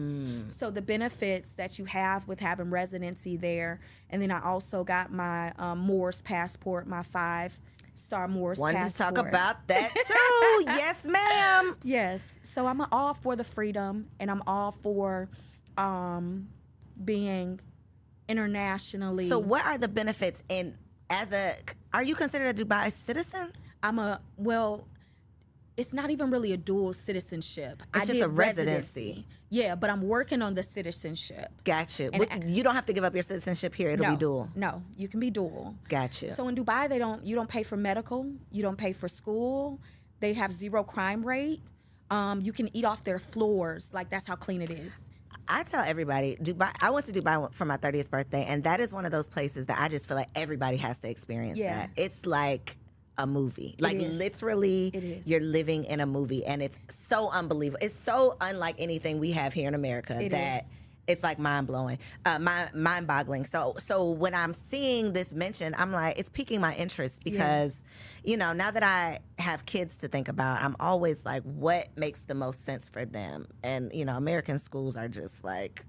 So the benefits that you have with having residency there. And then I also got my Moors passport, my 5-star Moors passport. Wanted to talk about that too. Yes, ma'am. Yes. So I'm all for the freedom, and I'm all for being internationally. So what are the benefits are you considered a Dubai citizen? It's it's not even really a dual citizenship. It's I just did a residency. Yeah, but I'm working on the citizenship. Got you. And You don't have to give up your citizenship here. It'll be dual. No, you can be dual. Got you. So in Dubai, you don't pay for medical, you don't pay for school. They have zero crime rate. You can eat off their floors. Like, that's how clean it is. I tell everybody, Dubai. I went to Dubai for my 30th birthday, and that is one of those places that I just feel like everybody has to experience that. It's like a movie. Like, literally, you're living in a movie, and it's so unbelievable. It's so unlike anything we have here in America it's like mind-blowing, mind-boggling. So when I'm seeing this mentioned, I'm like, it's piquing my interest because, you know, now that I have kids to think about, I'm always like, what makes the most sense for them? And, you know, American schools are just like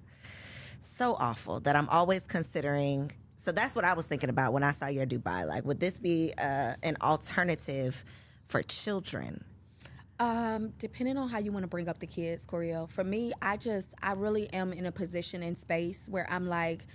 so awful that I'm always considering. So that's what I was thinking about when I saw your Dubai. Like, would this be an alternative for children? Depending on how you want to bring up the kids, Coriel. For me, I really am in a position in space where I'm like,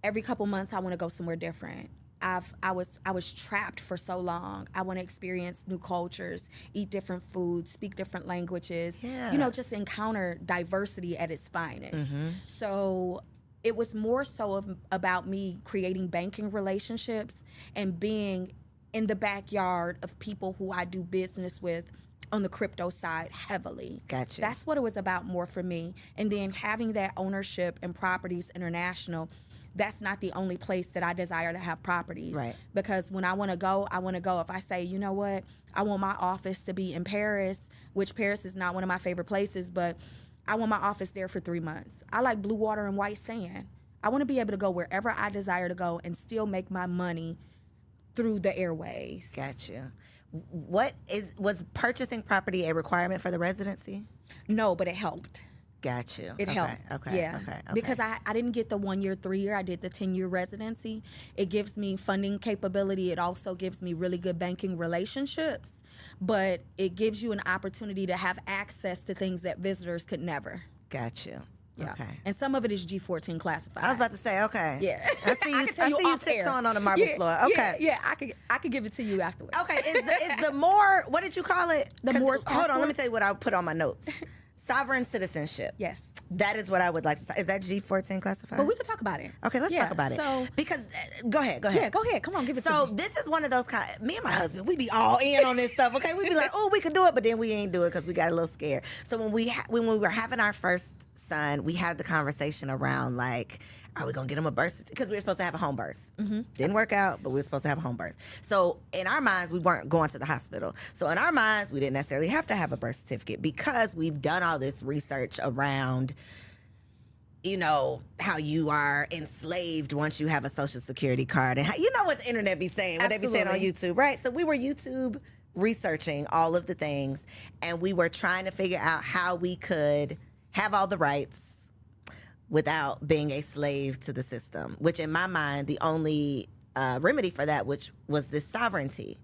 every couple months I want to go somewhere different. I was trapped for so long. I want to experience new cultures, eat different foods, speak different languages. Yeah. You know, just encounter diversity at its finest. So it was more so about me creating banking relationships and being in the backyard of people who I do business with on the crypto side heavily. Gotcha. That's what it was about more for me. And then having that ownership and properties international, that's not the only place that I desire to have properties. Right. Because when I want to go, I want to go. If I say, you know what, I want my office to be in Paris, which Paris is not one of my favorite places, but I want my office there for 3 months. I like blue water and white sand. I want to be able to go wherever I desire to go and still make my money through the airways. Gotcha. Was purchasing property a requirement for the residency? No, but it helped. Got you. It helped. Okay. Yeah. Okay. Because I didn't get the 1 year, 3 year. I did the 10-year residency. It gives me funding capability. It also gives me really good banking relationships. But it gives you an opportunity to have access to things that visitors could never. Got you. Yeah. Okay. And some of it is G14 classified. I was about to say, okay. Yeah. I see you tiptoeing on the marble floor. Okay. Yeah, I could give it to you afterwards. Okay. Is the more, what did you call it? The Moore's Hold on, passport? let me tell you what I put on my notes. Sovereign citizenship. Yes. That is what I would like to say. Is that G14 classified? But we can talk about it. Okay, let's talk about it. So, because, go ahead. Yeah, go ahead. Come on, give it to me. So this is one of those me and my husband, we be all in on this stuff, okay? We be like, oh, we can do it, but then we ain't do it because we got a little scared. So when we were having our first son, we had the conversation around like, are we gonna get him a birth certificate? Because we were supposed to have a home birth. Didn't work out, but we were supposed to have a home birth. So in our minds, we weren't going to the hospital. So in our minds, we didn't necessarily have to have a birth certificate because we've done all this research around, you know, how you are enslaved once you have a social security card. And how, you know what the internet be saying, what they be saying on YouTube, right? So we were YouTube researching all of the things, and we were trying to figure out how we could have all the rights without being a slave to the system, which in my mind, the only remedy for that, which was this sovereignty.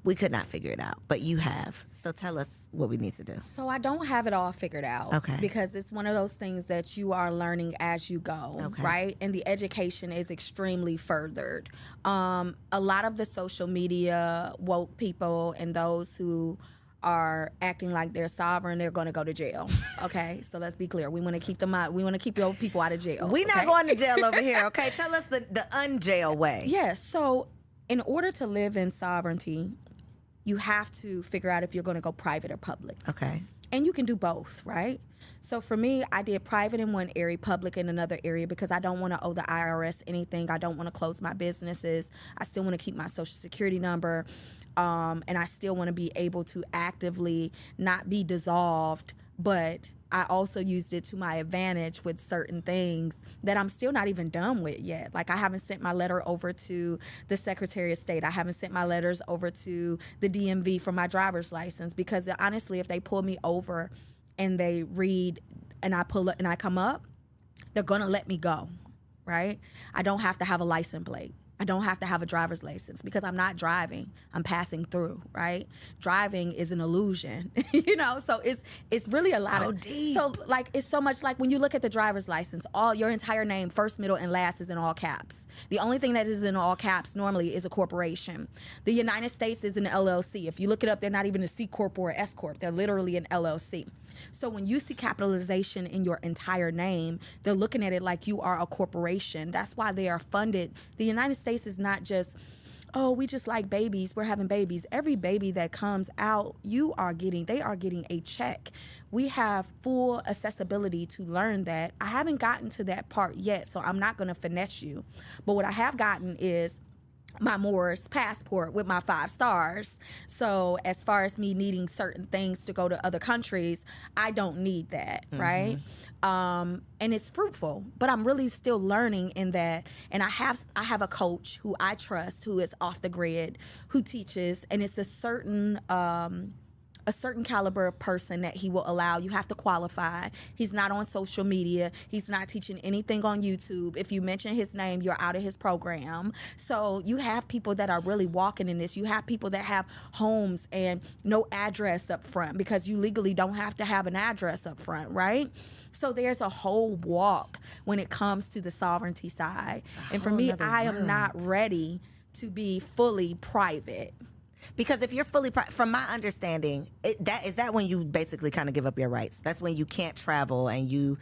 We could not figure it out, but you have. So tell us what we need to do. So I don't have it all figured out. Okay. Because it's one of those things that you are learning as you go, Okay. right? And the education is extremely furthered. A lot of the social media woke people and those who are acting like they're sovereign, they're going to go to jail. Okay, so let's be clear. We want to keep them out. We want to keep your people out of jail. We're not okay? going to jail over here. Okay, tell us the unjail way. Yes. So in order to live in sovereignty, you have to figure out if you're going to go private or public. Okay. And you can do both, right? So for me, I did private in one area, public in another area, because I don't want to owe the IRS anything. I don't want to close my businesses. I still want to keep my social security number. And I still want to be able to actively not be dissolved, but I also used it to my advantage with certain things that I'm still not even done with yet. Like I haven't sent my letter over to the Secretary of State. I haven't sent my letters over to the DMV for my driver's license, because honestly, if they pull me over and they read and I pull up and I come up, they're gonna let me go, right? I don't have to have a license plate. I don't have to have a driver's license because I'm not driving. I'm passing through, right? Driving is an illusion, So it's really a lot of deep. So like it's so much like when you look at the driver's license, all your entire name, first, middle, and last is in all caps. The only thing that is in all caps normally is a corporation. The United States is an LLC. If you look it up, they're not even a C corp or a S corp. They're literally an LLC. So when you see capitalization in your entire name, they're looking at it like you are a corporation. That's why they are funded. The United States is not just, oh, we just like babies, we're having babies. Every baby that comes out, they are getting a check. We have full accessibility to learn that. I haven't gotten to that part yet, so I'm not gonna finesse you. But what I have gotten is my Moors passport with my 5 stars. So as far as me needing certain things to go to other countries, I don't need that, right? And it's fruitful, but I'm really still learning in that. And I have a coach who I trust, who is off the grid, who teaches, and it's a certain caliber of person that he will allow. You have to qualify. He's not on social media. He's not teaching anything on YouTube. If you mention his name, you're out of his program. So you have people that are really walking in this. You have people that have homes and no address up front because you legally don't have to have an address up front, right? So there's a whole walk when it comes to the sovereignty side. And for me, I am not ready to be fully private. Because if you're fully, from my understanding, is that when you basically kind of give up your rights? That's when you can't travel and you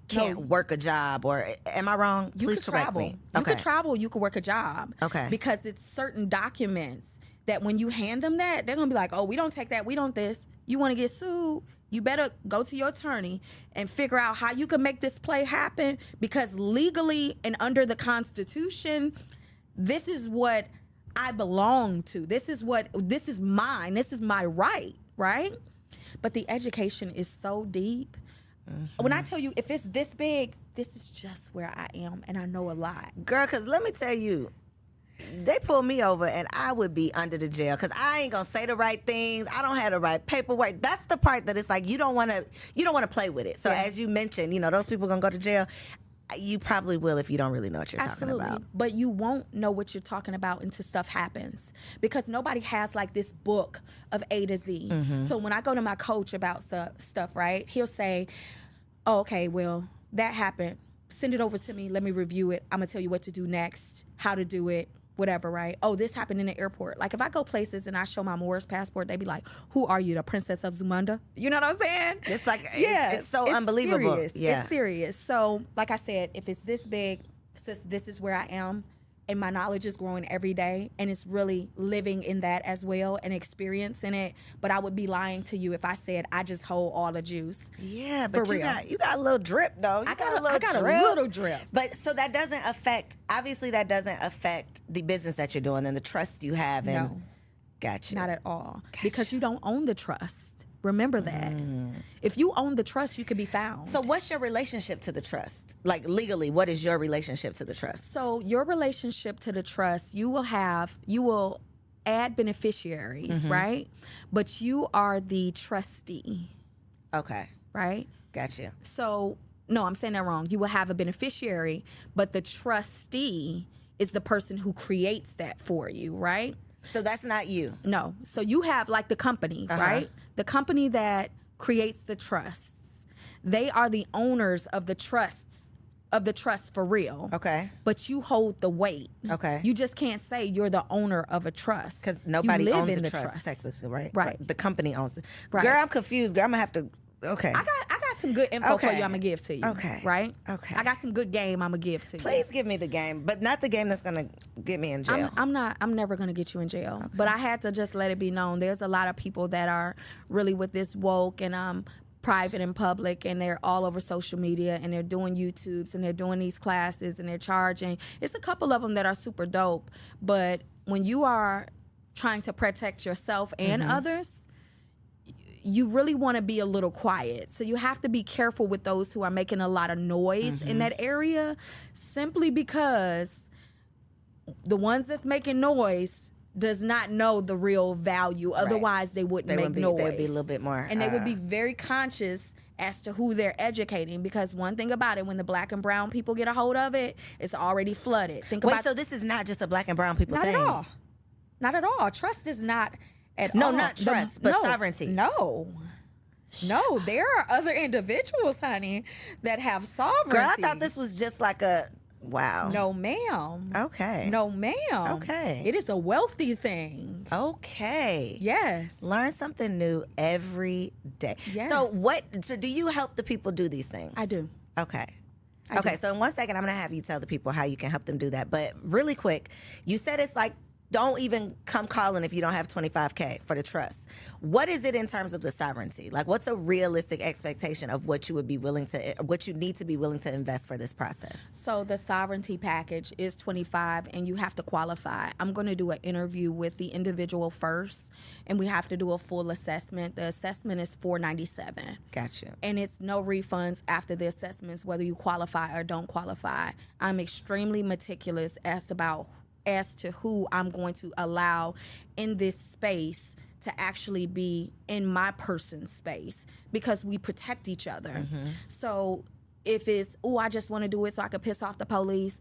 can't work a job, or am I wrong? You Please could correct travel. me. You could travel, you could work a job. Okay. Because it's certain documents that when you hand them that, they're going to be like, oh, we don't take that, we don't this. You want to get sued? You better go to your attorney and figure out how you can make this play happen, because legally and under the Constitution, this is what I belong to. This is mine. This is my right, right? But the education is so deep. When I tell you, if it's this big, this is just where I am, and I know a lot. Girl, because let me tell you, they pull me over and I would be under the jail because I ain't gonna say the right things. I don't have the right paperwork. That's the part that it's like you don't want to play with it. So as you mentioned, those people gonna go to jail. You probably will if you don't really know what you're talking about. But you won't know what you're talking about until stuff happens, because nobody has like this book of A to Z. So when I go to my coach about stuff, right, he'll say, oh, okay, well, that happened. Send it over to me. Let me review it. I'm going to tell you what to do next, how to do it, whatever, right? Oh, this happened in the airport. Like, if I go places and I show my Moors passport, they be like, who are you, the Princess of Zamunda? You know what I'm saying? It's like, it's so unbelievable. Serious. Yeah. It's serious. So, like I said, if it's this big, sis, this is where I am, and my knowledge is growing every day, and it's really living in that as well and experiencing it. But I would be lying to you if I said I just hold all the juice. Yeah, but you got a little drip though. I got a little drip. But so that doesn't affect. Obviously, that doesn't affect the business that you're doing and the trust you have. And no, gotcha. Not at all. Gotcha. Because you don't own the trust. Remember that. If you own the trust, you can be found. So what's your relationship to the trust? Like legally, what is your relationship to the trust? So your relationship to the trust, you will add beneficiaries, right? But you are the trustee. Okay. Right? Gotcha. So, no, I'm saying that wrong. You will have a beneficiary, but the trustee is the person who creates that for you, right? So that's not you. No. So you have like the company, right? The company that creates the trusts. They are the owners of the trusts, for real. Okay. But you hold the weight. Okay. You just can't say you're the owner of a trust. Because nobody owns in the trust, technically, right? Right. The company owns it. Right. Girl, I'm confused. Girl, I'm going to have to... Okay. I got some good info for you I'm going to give to you. Okay. Right? Okay. I got some good game I'm going to give to you. Please give me the game, but not the game that's going to get me in jail. I'm never going to get you in jail. Okay. But I had to just let it be known. There's a lot of people that are really with this woke and private and public, and they're all over social media, and they're doing YouTubes, and they're doing these classes, and they're charging. It's a couple of them that are super dope. But when you are trying to protect yourself and others, you really want to be a little quiet. So you have to be careful with those who are making a lot of noise in that area, simply because the ones that's making noise does not know the real value. Otherwise, they wouldn't make noise. They'd be a little bit more. And they would be very conscious as to who they're educating, because one thing about it, when the black and brown people get a hold of it, it's already flooded. Wait, so this is not just a black and brown people thing? Not at all. Not at all. Trust is not at no, all. No, not trust, but sovereignty. No. No, there are other individuals, honey, that have sovereignty. Girl, I thought this was just like a, wow. No, ma'am. Okay. No, ma'am. Okay. It is a wealthy thing. Okay. Yes. Learn something new every day. Yes. So do you help the people do these things? I do. Okay. I okay, do. so in 1 second, I'm going to have you tell the people how you can help them do that. But really quick, you said it's like, don't even come calling if you don't have $25K for the trust. What is it in terms of the sovereignty? Like, what's a realistic expectation of what you would be willing to, what you need to be willing to invest for this process? So the sovereignty package is 25, and you have to qualify. I'm going to do an interview with the individual first, and we have to do a full assessment. The assessment is $497. Gotcha. And it's no refunds after the assessments, whether you qualify or don't qualify. I'm extremely meticulous as to who I'm going to allow in this space to actually be in my person's space, because we protect each other. Mm-hmm. So if it's, I just want to do it so I can piss off the police,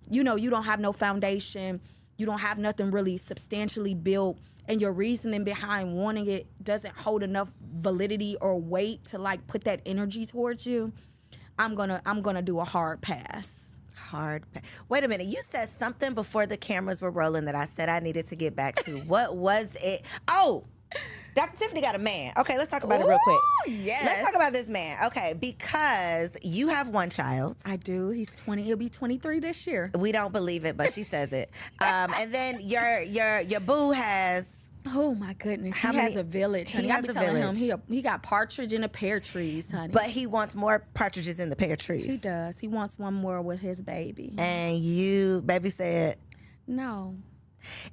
you don't have no foundation, you don't have nothing really substantially built, and your reasoning behind wanting it doesn't hold enough validity or weight to like put that energy towards you, I'm gonna do a hard pass. Wait a minute. You said something before the cameras were rolling that I said I needed to get back to. What was it? Oh, Dr. Tiffany got a man. Okay, let's talk about it real quick. Yes. Let's talk about this man. Okay, because you have one child. I do. He's 20. He'll be 23 this year. We don't believe it, but she says it. And then your boo has. Oh my goodness! He has a village, honey. I be telling him he got partridge in the pear trees, honey. But he wants more partridges in the pear trees. He does. He wants one more with his baby. And you, baby, said no.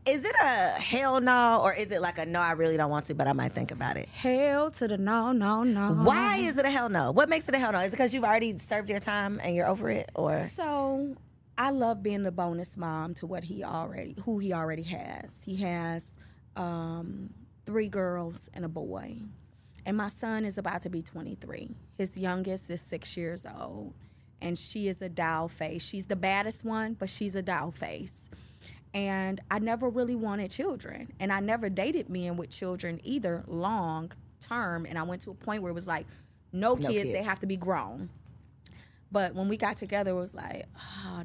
Is it a hell no, or is it like a no, I really don't want to, but I might think about it? Hell to the no, no, no. Why is it a hell no? What makes it a hell no? Is it because you've already served your time and you're over it, or? So I love being the bonus mom to who he already has. He has 3 girls and a boy. And my son is about to be 23. His youngest is 6 years old. And she is a doll face. She's the baddest one, but she's a doll face. And I never really wanted children. And I never dated men with children either long term. And I went to a point where it was like, no kids, they have to be grown. But when we got together, it was like,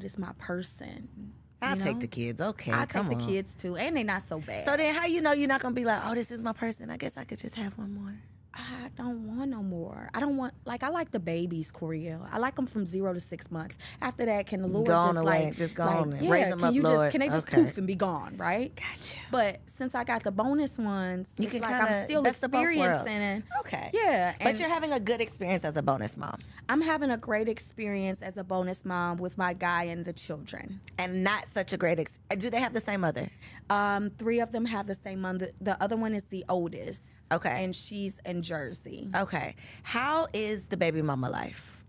this is my person. I'll take the kids. Okay, I'll take the kids too, and they're not so bad. So then how you know you're not going to be like, this is my person, I guess I could just have one more? I don't want no more. I don't want, I like the babies, Coriel. I like them from 0 to 6 months. After that, can the Lord go just away, just go on and raise them up, Lord. Can they just poof and be gone, right? Gotcha. But since I got the bonus ones, you it's can like kinda, I'm still experiencing. Okay. Yeah. But you're having a good experience as a bonus mom. I'm having a great experience as a bonus mom with my guy and the children. And not such a great do they have the same mother? 3 of them have the same mother. The other one is the oldest. Okay. And she's in Jersey. Okay. How is the baby mama life?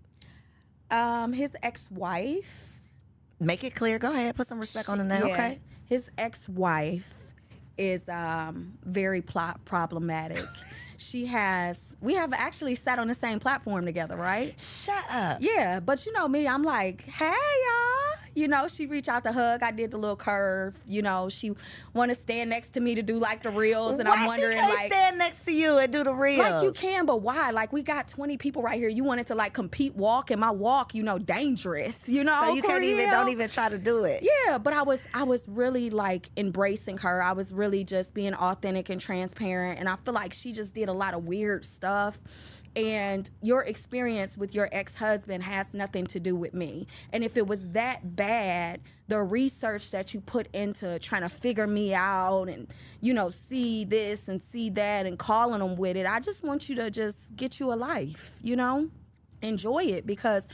His ex-wife. Make it clear. Go ahead. Put some respect on the name. Yeah, okay. His ex-wife is very problematic. We have actually sat on the same platform together, right? Shut up. Yeah, but you know me, I'm like, hey, y'all. She reached out to hug. I did the little curve. She want to stand next to me to do like the reels, and I'm wondering, she can't stand next to you and do the reels? Like you can, but why? Like we got 20 people right here. You wanted to like compete walk, and my walk, dangerous. So you don't even try to do it. Yeah, but I was really like embracing her. I was really just being authentic and transparent, and I feel like she just did a lot of weird stuff. And your experience with your ex-husband has nothing to do with me. And if it was that bad, the research that you put into trying to figure me out and, see this and see that and calling them with it, I just want you to just get you a life, enjoy it, because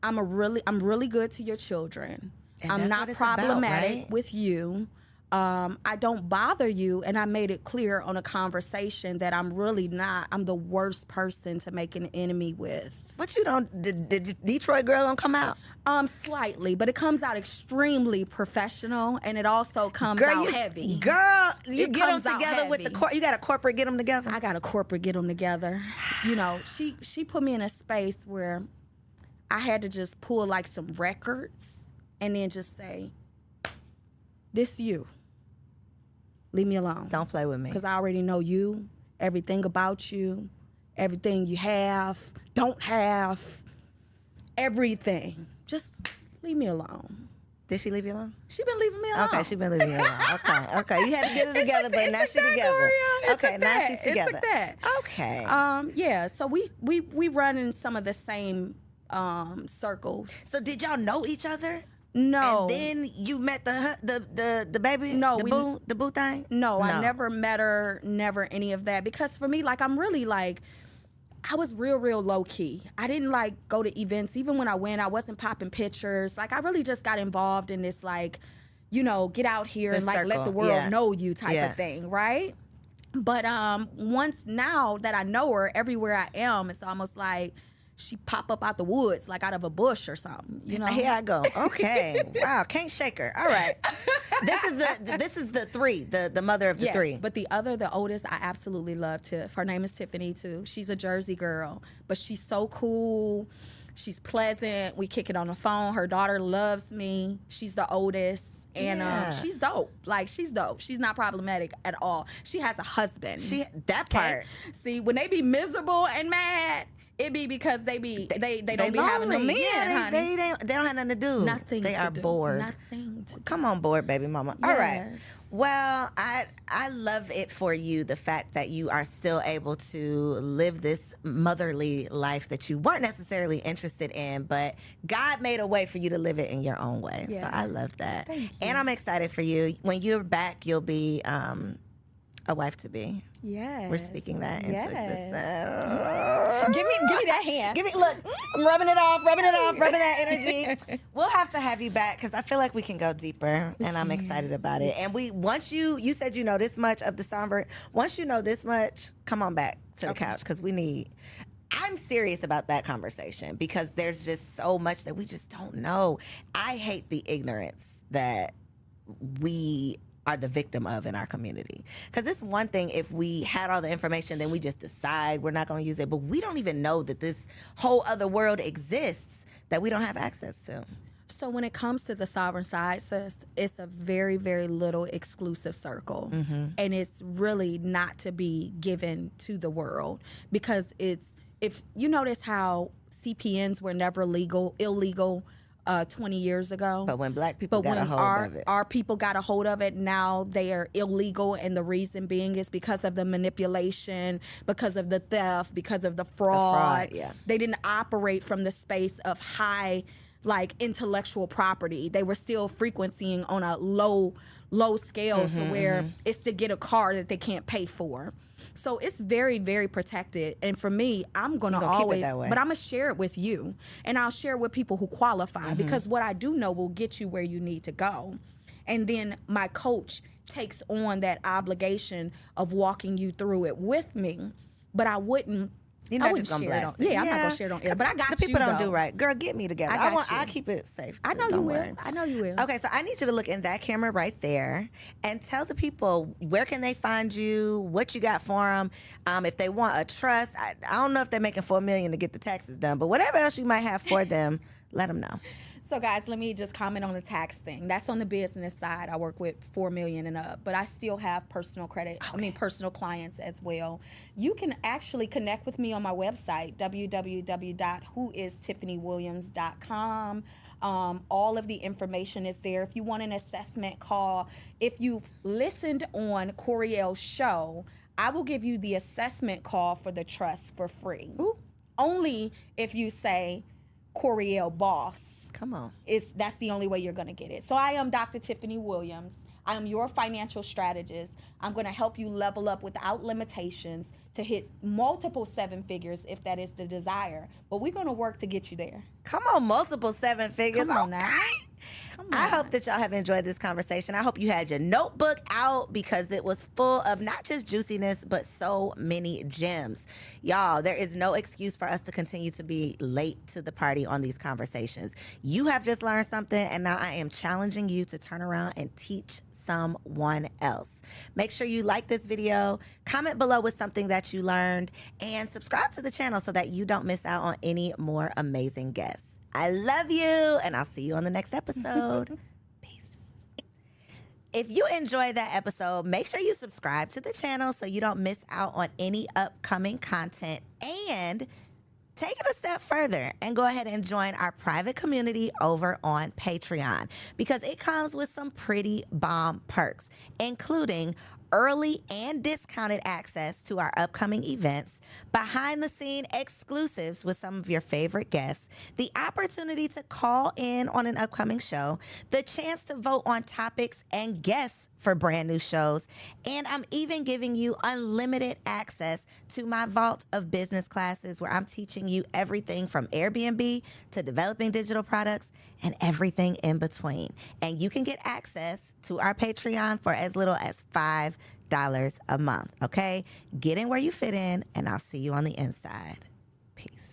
I'm really good to your children. And I'm not problematic about, right? with you. I don't bother you, and I made it clear on a conversation that I'm really not. I'm the worst person to make an enemy with. But you don't. Did Detroit girl don't come out? Slightly, but it comes out extremely professional, and it also comes out heavy. Girl, you It get them comes out together with heavy. you got a corporate get them together. I got a corporate get them together. You know, she put me in a space where I had to just pull like some records and then just say, "This you. Leave me alone. Don't play with me." Because I already know you, everything about you, everything you have, don't have, everything. Just leave me alone. Did she leave you alone? She been leaving me alone. Okay, she been leaving you alone. Okay. You had to get it together, but now she together. Okay, now she's together. It took that. Okay. Yeah. So we run in some of the same circles. So did y'all know each other? No. And then you met the baby? No, the boo thing? No, I never met her, never any of that. Because for me, like, I'm really like, I was real low key. I didn't like go to events. Even when I went, I wasn't popping pictures. Like, I really just got involved in this, like, you know, get out here and like let the world know you type of thing, right? But once now that I know her, everywhere I am, it's almost like she pop up out the woods, like out of a bush or something, you know? Here I go. Okay. Wow, can't shake her. All right. This is the three, the mother of the three. But the oldest, I absolutely love Tiff. Her name is Tiffany too. She's a Jersey girl, but she's so cool. She's pleasant. We kick it on the phone. Her daughter loves me. She's the oldest, and she's dope. Like, she's dope. She's not problematic at all. She has a husband. That part. See, when they be miserable and mad, it be because they don't be having no men, honey. They don't have nothing to do. Nothing. They are bored. Nothing to do. Come on board, baby mama. Yes. All right. Well, I love it for you, the fact that you are still able to live this motherly life that you weren't necessarily interested in, but God made a way for you to live it in your own way. Yeah. So I love that. Thank you. And I'm excited for you. When you're back, you'll be a wife to be. Yes. We're speaking that into existence. Give me that hand. Look, I'm rubbing it off, rubbing that energy. We'll have to have you back because I feel like we can go deeper, and I'm excited about it. And once you said you know this much of the Songbird, once you know this much, come on back to the couch because I'm serious about that conversation because there's just so much that we just don't know. I hate the ignorance that we are the victim of in our community. Because it's one thing if we had all the information, then we just decide we're not going to use it. But we don't even know that this whole other world exists that we don't have access to. So when it comes to the sovereign side, sis, it's a very, very little exclusive circle. Mm-hmm. And it's really not to be given to the world because if you notice how CPNs were never illegal 20 years ago. But when black people got a hold of it. Our people got a hold of it, now they are illegal. And the reason being is because of the manipulation, because of the theft, because of the fraud. They didn't operate from the space of high, like, intellectual property. They were still frequencying on a low scale to where it's to get a car that they can't pay for. So it's very, very protected. And for me, I'm going to always, but I'm going to share it with you. And I'll share it with people who qualify because what I do know will get you where you need to go. And then my coach takes on that obligation of walking you through it with me. But I wouldn't. You're not just gonna blast it. I'm not gonna share it on air. But I got you. The people don't do right. Girl, get me together. I'll keep it safe. I know you will. I know you will. Okay, so I need you to look in that camera right there and tell the people where can they find you, what you got for them. If they want a trust, I don't know if they're making $4 million to get the taxes done, but whatever else you might have for them, let them know. So guys, let me just comment on the tax thing. That's on the business side. I work with $4 million and up, but I still have personal credit. Okay. Personal clients as well. You can actually connect with me on my website, www.whoistiffanyWilliams.com. All of the information is there. If you want an assessment call, if you've listened on Coriel's show, I will give you the assessment call for the trust for free. Ooh. Only if you say Coriel Boss. Come on. That's the only way you're going to get it. So I am Dr. Tiffany Williams. I am your financial strategist. I'm going to help you level up without limitations to hit multiple 7 figures if that is the desire. But we're going to work to get you there. Come on, multiple 7 figures. Come on now. I hope that y'all have enjoyed this conversation. I hope you had your notebook out because it was full of not just juiciness, but so many gems. Y'all, there is no excuse for us to continue to be late to the party on these conversations. You have just learned something, and now I am challenging you to turn around and teach someone else. Make sure you like this video, comment below with something that you learned, and subscribe to the channel so that you don't miss out on any more amazing guests. I love you, and I'll see you on the next episode. Peace. If you enjoyed that episode, make sure you subscribe to the channel so you don't miss out on any upcoming content, and take it a step further and go ahead and join our private community over on Patreon because it comes with some pretty bomb perks, including early and discounted access to our upcoming events, behind the scene exclusives with some of your favorite guests, the opportunity to call in on an upcoming show, the chance to vote on topics and guests for brand new shows, and I'm even giving you unlimited access to my vault of business classes where I'm teaching you everything from Airbnb to developing digital products and everything in between. And you can get access to our Patreon for as little as $5 a month, okay? Get in where you fit in, and I'll see you on the inside. Peace.